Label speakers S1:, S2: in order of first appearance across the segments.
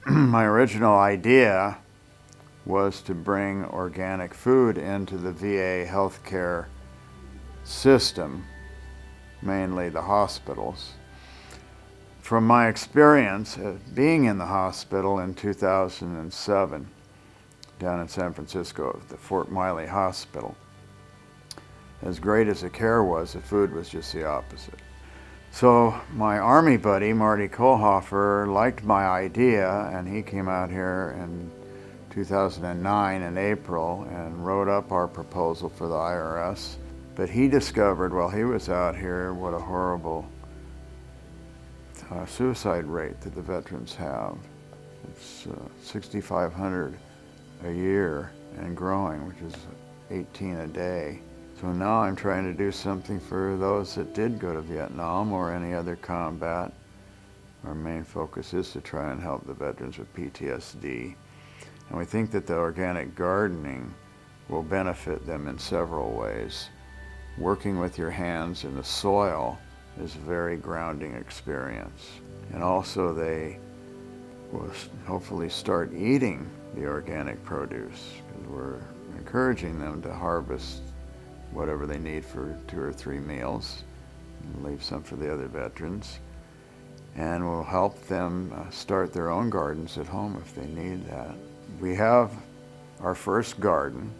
S1: My original idea was to bring organic food into the VA healthcare system, mainly the hospitals. From my experience being in the hospital in 2007, down in San Francisco at the Fort Miley Hospital, as great as the care was, the food was just the opposite. So my Army buddy, Marty Kohlhofer, liked my idea, and he came out here in 2009 in April and wrote up our proposal for the IRS. But he discovered while he was out here what a horrible suicide rate that the veterans have. It's 6,500 a year and growing, which is 18 a day. So now I'm trying to do something for those that did go to Vietnam or any other combat. Our main focus is to try and help the veterans with PTSD. And we think that the organic gardening will benefit them in several ways. Working with your hands in the soil is a very grounding experience. And also they will hopefully start eating the organic produce, because we're encouraging them to harvest whatever they need for 2 or 3 meals, and leave some for the other veterans. And we'll help them start their own gardens at home if they need that. We have our first garden.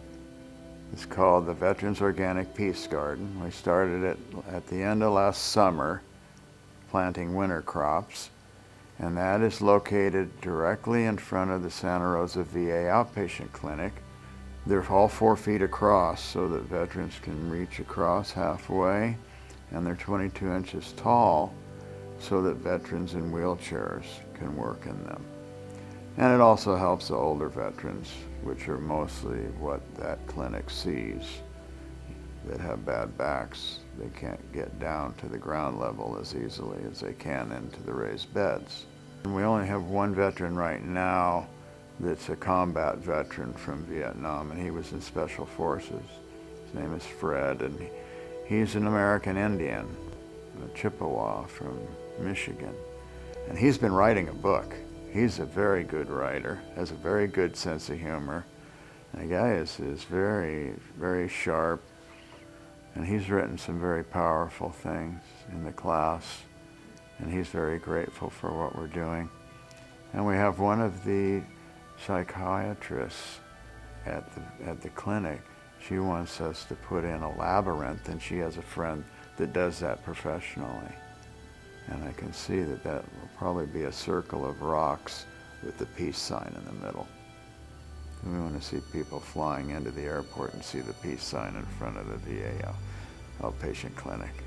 S1: It's called the Veterans Organic Peace Garden. We started it at the end of last summer, planting winter crops, and that is located directly in front of the Santa Rosa VA outpatient clinic. They're all 4 feet across so that veterans can reach across halfway, and they're 22 inches tall so that veterans in wheelchairs can work in them. And it also helps the older veterans, which are mostly what that clinic sees, that have bad backs. They can't get down to the ground level as easily as they can into the raised beds. And we only have one veteran right now that's a combat veteran from Vietnam, and he was in Special Forces. His name is Fred, and he's an American Indian, a Chippewa from Michigan. And he's been writing a book. He's a very good writer, has a very good sense of humor. And the guy is very, very sharp, and he's written some very powerful things in the class, and he's very grateful for what we're doing. And we have one of the psychiatrists at the clinic. She wants us to put in a labyrinth, and she has a friend that does that professionally. And I can see that that will probably be a circle of rocks with the peace sign in the middle. And we want to see people flying into the airport and see the peace sign in front of the VA outpatient clinic.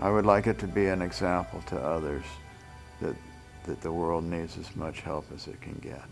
S1: I would like it to be an example to others that the world needs as much help as it can get.